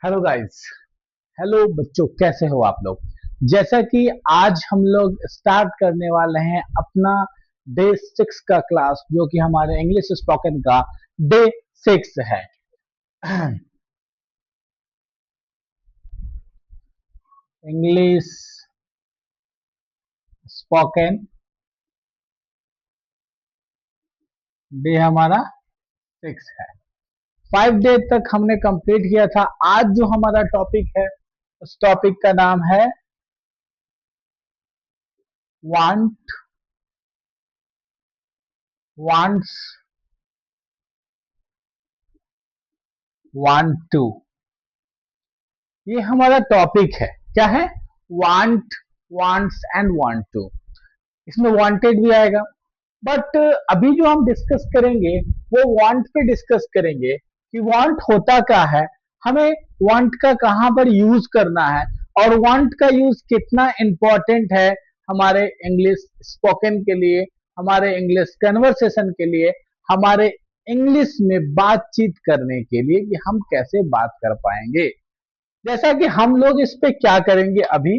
Hello guys. Hello बच्चों, कैसे हो आप लोग। जैसा कि आज हम लोग स्टार्ट करने वाले हैं अपना डे 6 का क्लास, जो कि हमारे इंग्लिश स्पोकन का डे 6 है। इंग्लिश स्पोकन डे हमारा 6 है। 5 डे तक हमने कंप्लीट किया था। आज जो हमारा टॉपिक है, उस टॉपिक का नाम है वांट, वांट्स, वांट टू। ये हमारा टॉपिक है। क्या है? Want, wants and want to. इसमें वांटेड भी आएगा, बट अभी जो हम डिस्कस करेंगे वो वांट पे डिस्कस करेंगे कि वांट होता क्या है, हमें वांट का कहाँ पर यूज करना है और वांट का यूज कितना इंपॉर्टेंट है हमारे इंग्लिश स्पोकन के लिए, हमारे इंग्लिश कन्वर्सेशन के लिए, हमारे इंग्लिश में बातचीत करने के लिए कि हम कैसे बात कर पाएंगे। जैसा कि हम लोग इस पे क्या करेंगे, अभी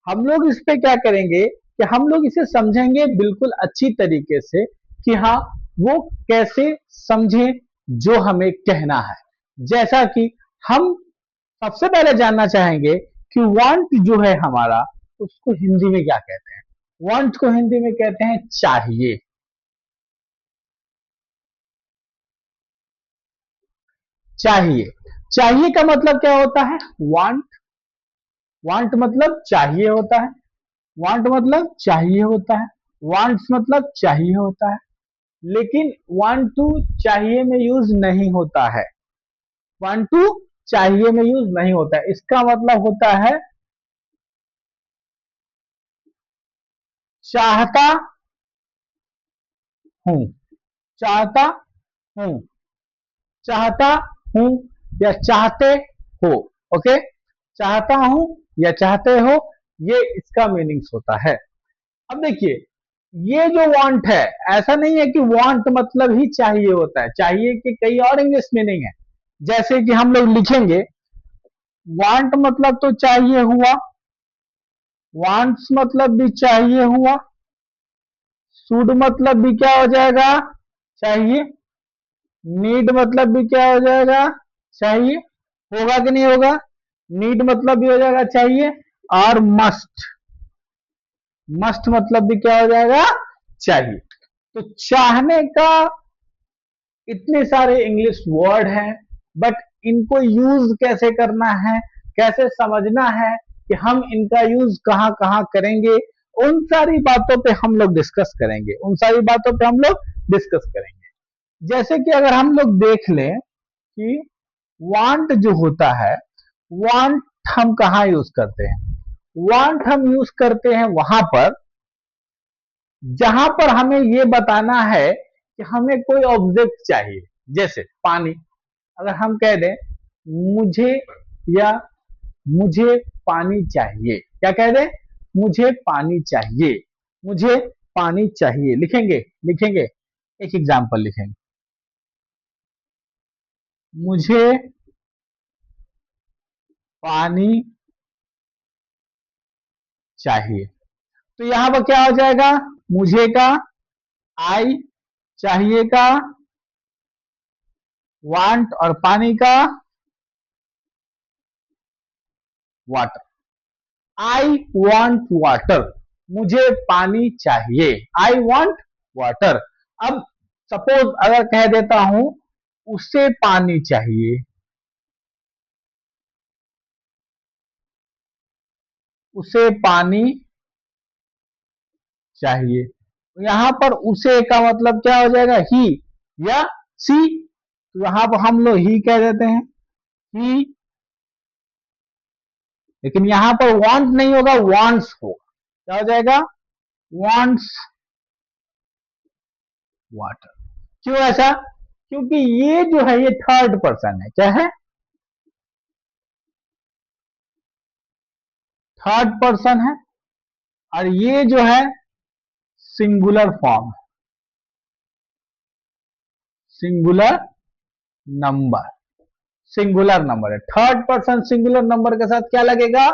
हम लोग इस पे क्या करेंगे कि हम लोग इसे समझेंगे बिल्कुल अच्छी तरीके से कि हाँ, वो कैसे समझे जो हमें कहना है। जैसा कि हम सबसे पहले जानना चाहेंगे कि वांट जो है हमारा, उसको हिंदी में क्या कहते हैं। वांट को हिंदी में कहते हैं चाहिए। चाहिए, चाहिए का मतलब क्या होता है? वांट, वांट मतलब चाहिए होता है। वांट मतलब चाहिए होता है। वांट्स मतलब चाहिए होता है। लेकिन वांट टू चाहिए में यूज नहीं होता है। वांट टू चाहिए में यूज नहीं होता है। इसका मतलब होता है चाहता हूं, चाहता हूं, चाहता हूं या चाहते हो। ओके, चाहता हूं या चाहते हो, ये इसका मीनिंग्स होता है। अब देखिए, ये जो वांट है, ऐसा नहीं है कि वांट मतलब ही चाहिए होता है। चाहिए के कई और इंग्लिश मीनिंग है। जैसे कि हम लोग लिखेंगे, वांट मतलब तो चाहिए हुआ, वांट्स मतलब भी चाहिए हुआ, शुड मतलब भी क्या हो जाएगा? चाहिए। नीड मतलब भी क्या हो जाएगा? चाहिए। होगा कि नहीं होगा? नीड मतलब भी हो जाएगा चाहिए। और मस्ट, मस्ट मतलब भी क्या हो जाएगा? चाहिए। तो चाहने का इतने सारे इंग्लिश वर्ड हैं, बट इनको यूज कैसे करना है, कैसे समझना है कि हम इनका यूज कहाँ कहाँ करेंगे, उन सारी बातों पे हम लोग डिस्कस करेंगे। उन सारी बातों पे हम लोग डिस्कस करेंगे। जैसे कि अगर हम लोग देख लें कि वांट जो होता है, वांट हम कहाँ यूज करते हैं? वांट हम यूज करते हैं वहां पर जहां पर हमें ये बताना है कि हमें कोई ऑब्जेक्ट चाहिए। जैसे पानी, अगर हम कह दें मुझे, या मुझे पानी चाहिए, क्या कह दें? मुझे पानी चाहिए, मुझे पानी चाहिए। लिखेंगे, लिखेंगे, एक एग्जांपल लिखेंगे, मुझे पानी चाहिए। तो यहां पर क्या हो जाएगा? मुझे का आई, चाहिए का वांट, और पानी का वाटर। आई वॉन्ट वाटर, मुझे पानी चाहिए। I want water. अब सपोज अगर कह देता हूं उसे पानी चाहिए, उसे पानी चाहिए। तो यहां पर उसे का मतलब क्या हो जाएगा? ही या सी। तो यहां पर हम लोग ही कह देते हैं, ही। लेकिन यहां पर वांट नहीं होगा, वांट्स होगा। क्या हो जाएगा? Wants water. क्यों ऐसा? क्योंकि ये जो है, ये थर्ड पर्सन है। क्या है? थर्ड पर्सन है। और ये जो है singular form, singular number, singular number है। थर्ड पर्सन सिंगुलर नंबर के साथ क्या लगेगा?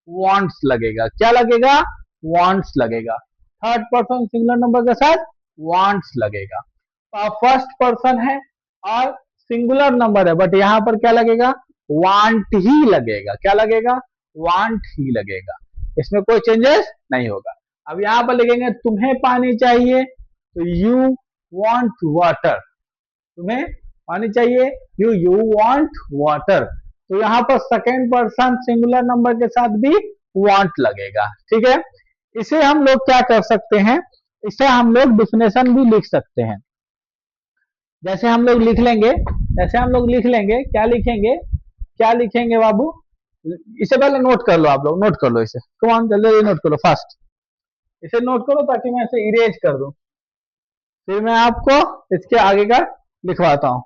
वांट्स लगेगा। क्या लगेगा? वांट्स लगेगा। थर्ड पर्सन सिंगुलर नंबर के साथ वांट्स लगेगा। फर्स्ट पर्सन है और सिंगुलर नंबर है, बट यहां पर क्या लगेगा? वांट ही लगेगा। क्या लगेगा? वांट ही लगेगा। इसमें कोई चेंजेस नहीं होगा। अब यहां पर लिखेंगे तुम्हें पानी चाहिए, तो यू वांट वाटर। तुम्हें पानी चाहिए, यू वांट वाटर। तो यहाँ पर सेकेंड पर्सन सिंगुलर नंबर के साथ भी वांट लगेगा। ठीक है, इसे हम लोग क्या कर सकते हैं? इसे हम लोग डिफिनेशन भी लिख सकते हैं। जैसे हम लोग लिख लेंगे, जैसे हम लोग लिख लेंगे, क्या लिखेंगे? क्या लिखेंगे बाबू? इसे पहले नोट कर लो, आप लोग नोट कर लो इसे। कम ऑन, जल्दी नोट कर लो फास्ट। इसे नोट करो ताकि मैं इसे इरेज कर दूं, फिर मैं आपको इसके आगे का लिखवाता हूं।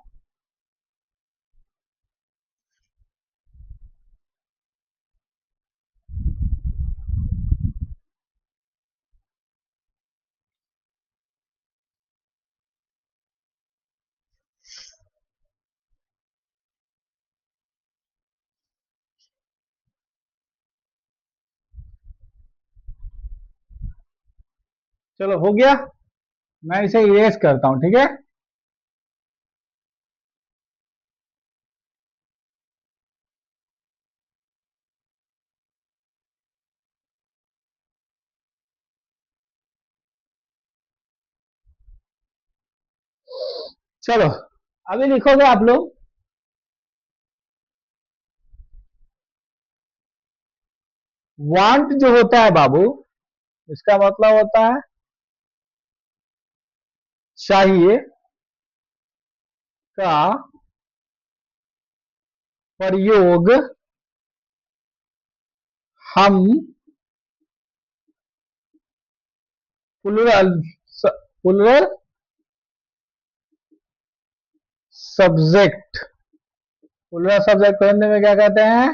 चलो हो गया, मैं इसे इरेज करता हूं। ठीक है, चलो अभी लिखोगे आप लोग। वांट जो होता है बाबू, इसका मतलब होता है चाहिए का प्रयोग हम plural plural subject, plural subject को हिंदी में क्या कहते हैं?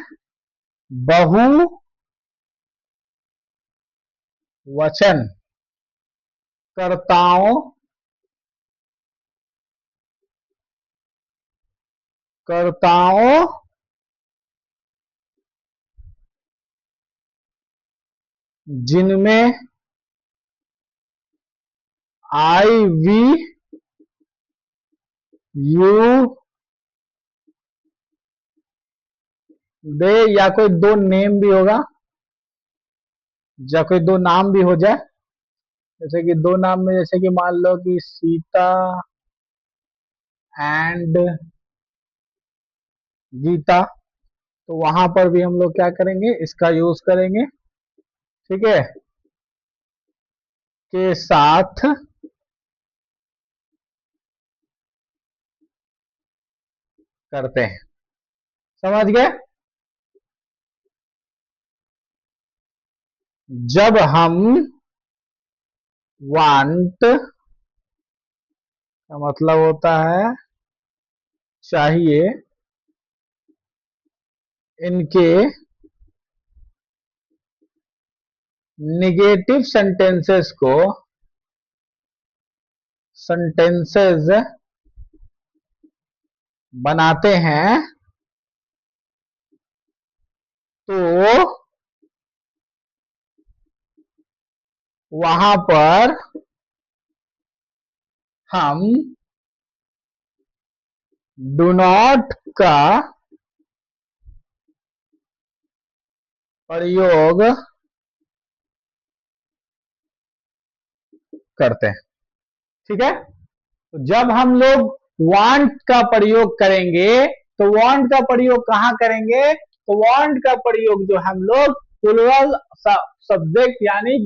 बहुवचन कर्ताओं कर्ताओं जिनमें आई वी यू दे, या कोई दो नेम भी होगा, या कोई दो नाम भी हो जाए। जैसे कि दो नाम में, जैसे कि मान लो कि सीता एंड गीता, तो वहां पर भी हम लोग क्या करेंगे? इसका यूज करेंगे। ठीक है, के साथ करते हैं। समझ गए? जब हम वांट का मतलब होता है चाहिए, इनके निगेटिव सेंटेंसेस बनाते हैं, तो वहां पर हम डू नॉट का प्रयोग करते हैं। ठीक है, तो जब हम लोग वांट का प्रयोग करेंगे, तो वांट का प्रयोग कहां करेंगे? तो वांट का प्रयोग जो हम लोग प्लूरल सब्जेक्ट यानी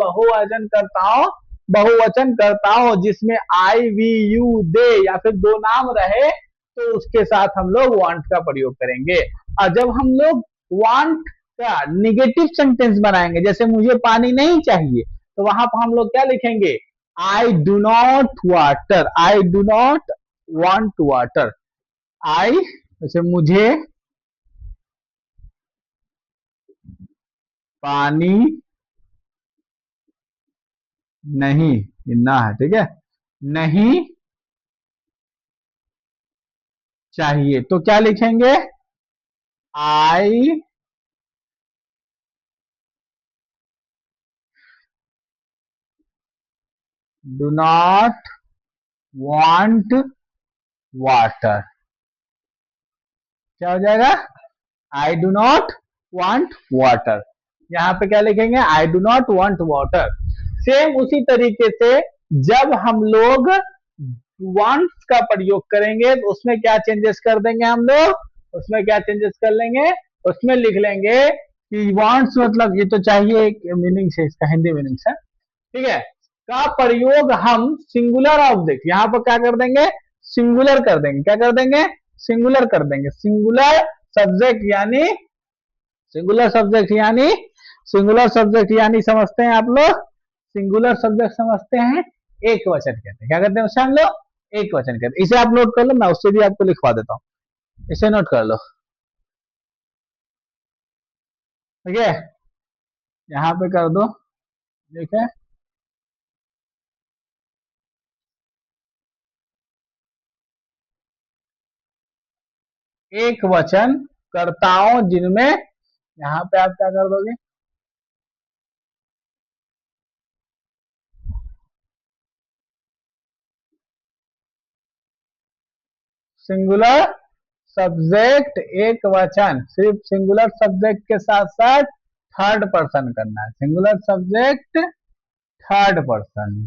बहुवचन करताओं जिसमें आई वी यू दे या फिर दो नाम रहे, तो उसके साथ हम लोग वांट का प्रयोग करेंगे। और जब हम लोग वांट का निगेटिव सेंटेंस बनाएंगे, जैसे मुझे पानी नहीं चाहिए, तो वहां पर हम लोग क्या लिखेंगे? I do not water, I do not want water. I, जैसे मुझे पानी नहीं, ना है, ठीक है, नहीं चाहिए, तो क्या लिखेंगे? I do not want water. क्या हो जाएगा? आई डू नॉट वांट वाटर। यहाँ पे क्या लिखेंगे? I do not want water. Same उसी तरीके से जब हम लोग वांट्स का प्रयोग करेंगे तो उसमें क्या चेंजेस कर देंगे हम लोग? उसमें क्या चेंजेस कर लेंगे? उसमें लिख लेंगे कि वांट्स मतलब ये तो चाहिए, एक मीनिंग है इसका, हिंदी मीनिंग है, ठीक है, का प्रयोग हम सिंगुलर ऑब्जेक्ट यहां पर क्या कर देंगे? सिंगुलर कर देंगे। क्या कर देंगे? सिंगुलर कर देंगे। सिंगुलर सब्जेक्ट यानी सिंगुलर सब्जेक्ट यानी सिंगुलर सब्जेक्ट यानी समझते हैं आप लोग? सिंगुलर सब्जेक्ट समझते हैं एक वचन कहते हैं। क्या कहते हैं उसे हम लोग? एक वचन कहते हैं। इसे आप नोट कर लो, मैं उससे भी आपको लिखवा देता हूँ। इसे नोट कर लो, ठीक है, यहाँ पे कर दो, ठीक है। एक वचन कर्ताओं जिनमें, यहाँ पे आप क्या कर दोगे? सिंगुलर सब्जेक्ट एक वचन, सिर्फ सिंगुलर सब्जेक्ट के साथ साथ थर्ड पर्सन करना है। Singular subject third person,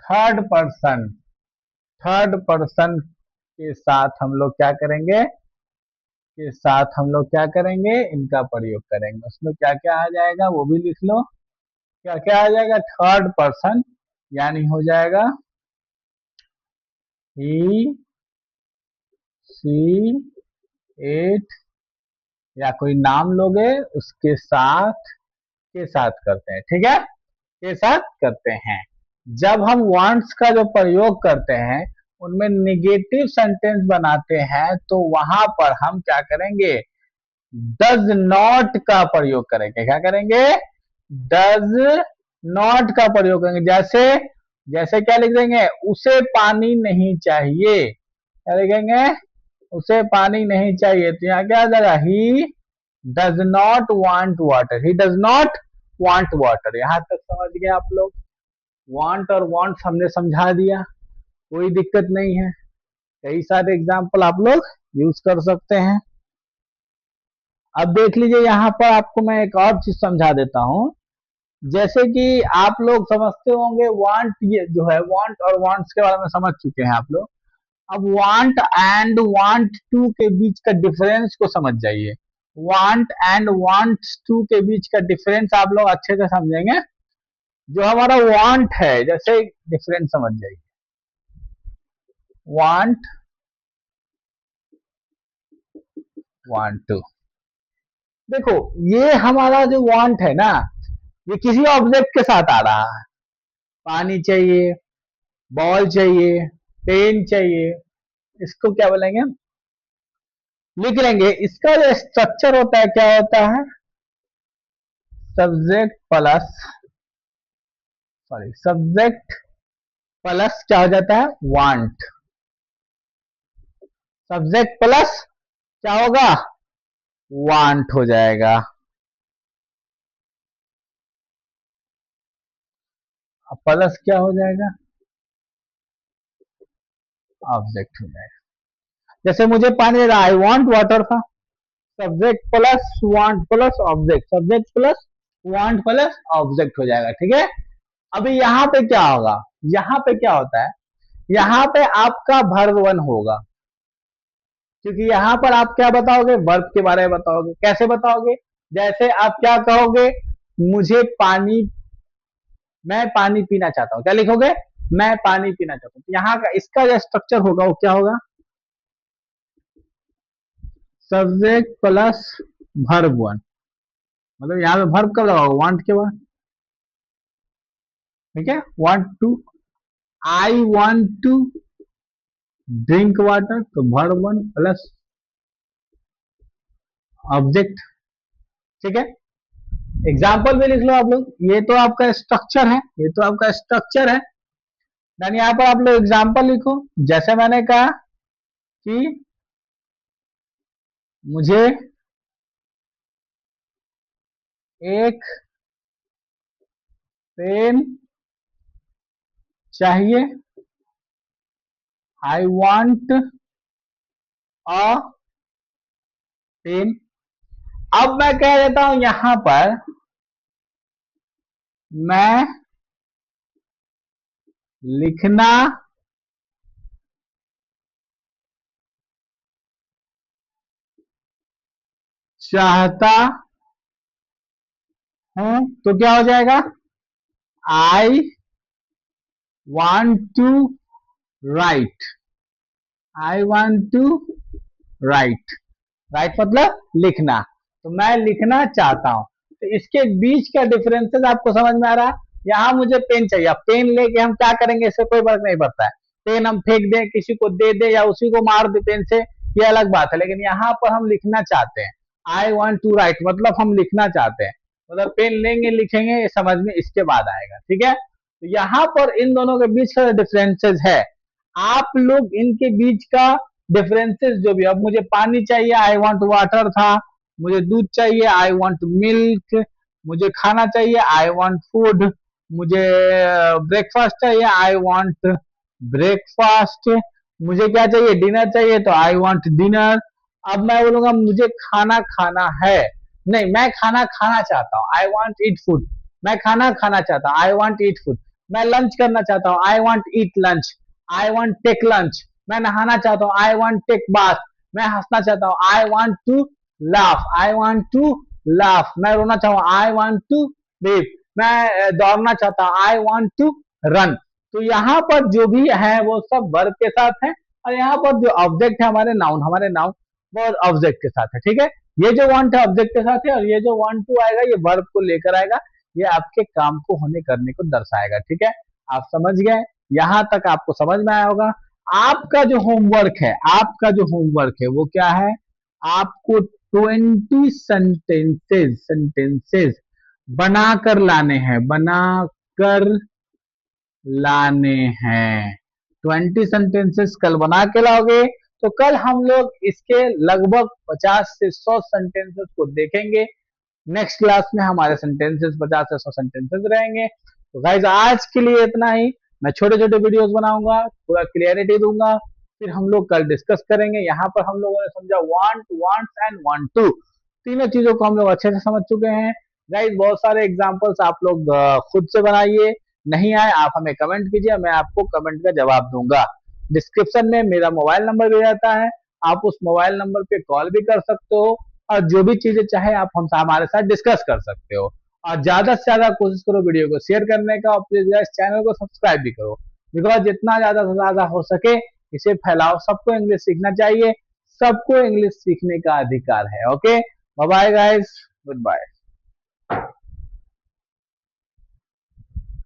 third person, third person के साथ हम लोग क्या करेंगे? के साथ हम लोग क्या करेंगे? इनका प्रयोग करेंगे। उसमें क्या क्या आ जाएगा वो भी लिख लो। क्या क्या आ जाएगा? थर्ड पर्सन यानी हो जाएगा ही, सी, इट, या कोई नाम लोगे उसके साथ, के साथ करते हैं, ठीक है, के साथ करते हैं। जब हम वांट्स का जो प्रयोग करते हैं उनमें निगेटिव सेंटेंस बनाते हैं तो वहां पर हम क्या करेंगे? डज नॉट का प्रयोग करेंगे। क्या करेंगे? डज नॉट का प्रयोग करेंगे। जैसे जैसे क्या लिख देंगे? उसे पानी नहीं चाहिए। क्या लिखेंगे? उसे पानी नहीं चाहिए, तो यहाँ क्या आ जाएगा? He does not want water. He does not want water. यहां तक समझ गए आप लोग? वांट और वांट्स हमने समझा दिया, कोई दिक्कत नहीं है। कई सारे एग्जाम्पल आप लोग यूज कर सकते हैं। अब देख लीजिए, यहाँ पर आपको मैं एक और चीज समझा देता हूँ। जैसे कि आप लोग समझते होंगे वांट, ये जो है वांट और वांट्स के बारे में समझ चुके हैं आप लोग। अब वांट एंड वांट टू के बीच का डिफरेंस को समझ जाइए। वांट एंड वांट्स टू के बीच का डिफरेंस आप लोग अच्छे से समझेंगे। जो हमारा वांट है, जैसे डिफरेंस समझ जाइए। वांट, वांट टू, देखो ये हमारा जो वांट है ना, ये किसी ऑब्जेक्ट के साथ आ रहा है। पानी चाहिए, बॉल चाहिए, पेन चाहिए, इसको क्या बोलेंगे? लिख लेंगे। इसका जो स्ट्रक्चर होता है क्या होता है? Subject plus, sorry, subject plus क्या हो जाता है? वांट। सब्जेक्ट प्लस क्या होगा? वांट हो जाएगा। अब प्लस क्या हो जाएगा? ऑब्जेक्ट हो जाएगा। जैसे मुझे पानी दे रहा, आई वांट वाटर था। Subject plus want plus object, subject plus want plus object हो जाएगा, ठीक है। अभी यहाँ पे क्या होगा? यहाँ पे क्या होता है? यहाँ पे आपका वर्ब वन होगा, क्योंकि यहाँ पर आप क्या बताओगे? वर्ब के बारे में बताओगे। कैसे बताओगे? जैसे आप क्या कहोगे? मुझे पानी, मैं पानी पीना चाहता हूँ। क्या लिखोगे? मैं पानी पीना चाहता हूँ। यहाँ का इसका जो स्ट्रक्चर होगा वो क्या होगा? सब्जेक्ट प्लस वर्ब वन, मतलब यहाँ पे वर्ब कब लगाओगे? वांट के बाद, ठीक है। Want to, I want to drink water, तो वर्ब वन प्लस ऑब्जेक्ट, ठीक है। एग्जाम्पल भी लिख लो आप लोग। ये तो आपका स्ट्रक्चर है, ये तो आपका स्ट्रक्चर है। देन यहाँ पर आप लोग एग्जाम्पल लिखो, जैसे मैंने कहा कि मुझे एक पेन चाहिए, आई वॉन्ट अ पेन। अब मैं कह देता हूं यहां पर मैं लिखना चाहता हूं, तो क्या हो जाएगा, I want to write, I want to write, write मतलब लिखना, तो मैं लिखना चाहता हूं। तो इसके बीच का डिफरेंसेस आपको समझ में आ रहा है। यहाँ मुझे पेन चाहिए, अब पेन लेके हम क्या करेंगे, इससे कोई फर्क नहीं पड़ता है, पेन हम फेंक दें, किसी को दे दे या उसी को मार दे पेन से, ये अलग बात है। लेकिन यहाँ पर हम लिखना चाहते हैं, आई वॉन्ट टू राइट मतलब हम लिखना चाहते हैं, मतलब पेन लेंगे लिखेंगे, ये समझ में इसके बाद आएगा, ठीक है। तो यहाँ पर इन दोनों के बीच का डिफरेंसेस है, आप लोग इनके बीच का डिफरेंसेस जो भी, अब मुझे पानी चाहिए, आई वांट वाटर था, मुझे दूध चाहिए, आई वांट मिल्क, मुझे खाना चाहिए, आई वांट फूड, मुझे ब्रेकफास्ट चाहिए, आई वांट ब्रेकफास्ट, मुझे क्या चाहिए, डिनर चाहिए, तो आई वांट डिनर। अब मैं बोलूंगा मुझे खाना खाना है, नहीं मैं खाना खाना चाहता हूँ, आई वांट ईट फूड, मैं खाना खाना चाहता हूँ, आई वांट ईट फूड, मैं लंच करना चाहता हूँ, I want eat lunch, I want take lunch, मैं नहाना चाहता हूँ, आई वांट टेक बाथ, मैं हंसना चाहता हूँ, I want to laugh, I want to laugh, मैं रोना चाहूँ, आई वांट टू लीव, मैं दौड़ना चाहता हूँ, आई वांट टू रन। तो यहाँ पर जो भी है वो सब वर्ब के साथ है, और यहाँ पर जो ऑब्जेक्ट है हमारे नाउन वो ऑब्जेक्ट के साथ है, ठीक है। ये जो वांट है ऑब्जेक्ट के साथ है, और ये जो वांट टू आएगा ये वर्ब को लेकर आएगा, ये आपके काम को होने करने को दर्शाएगा, ठीक है। आप समझ गए, यहां तक आपको समझ में आया होगा। आपका जो होमवर्क है, आपका जो होमवर्क है वो क्या है, आपको 20 सेंटेंसेस बनाकर लाने हैं, बनाकर लाने हैं। 20 सेंटेंसेस कल बना के लाओगे, तो कल हम लोग इसके लगभग 50 से 100 सेंटेंसेस को देखेंगे। नेक्स्ट क्लास में हमारे सेंटेंसेस 50 से 100 सेंटेंसेस रहेंगे। तो गाइज आज के लिए इतना ही, मैं छोटे छोटे वीडियोस बनाऊंगा, पूरा क्लियरिटी दूंगा, फिर हम लोग कल डिस्कस करेंगे। यहाँ पर हम लोगों ने समझा want, wants and want to, तीनों चीजों को हम लोग अच्छे से समझ चुके हैं। गाइज बहुत सारे एग्जाम्पल्स आप लोग खुद से बनाइए, नहीं आए आप हमें कमेंट कीजिए, मैं आपको कमेंट का जवाब दूंगा। डिस्क्रिप्शन में मेरा मोबाइल नंबर भी रहता है, आप उस मोबाइल नंबर पे कॉल भी कर सकते हो, और जो भी चीजें चाहे आप हम हमारे साथ डिस्कस कर सकते हो। और ज्यादा से ज्यादा कोशिश करो वीडियो को शेयर करने का, और प्लीज इस चैनल को सब्सक्राइब भी करो, बिकॉज जितना ज्यादा से ज्यादा हो सके इसे फैलाओ। सबको इंग्लिश सीखना चाहिए, सबको इंग्लिश सीखने का अधिकार है। Okay, bye bye guys, good bye.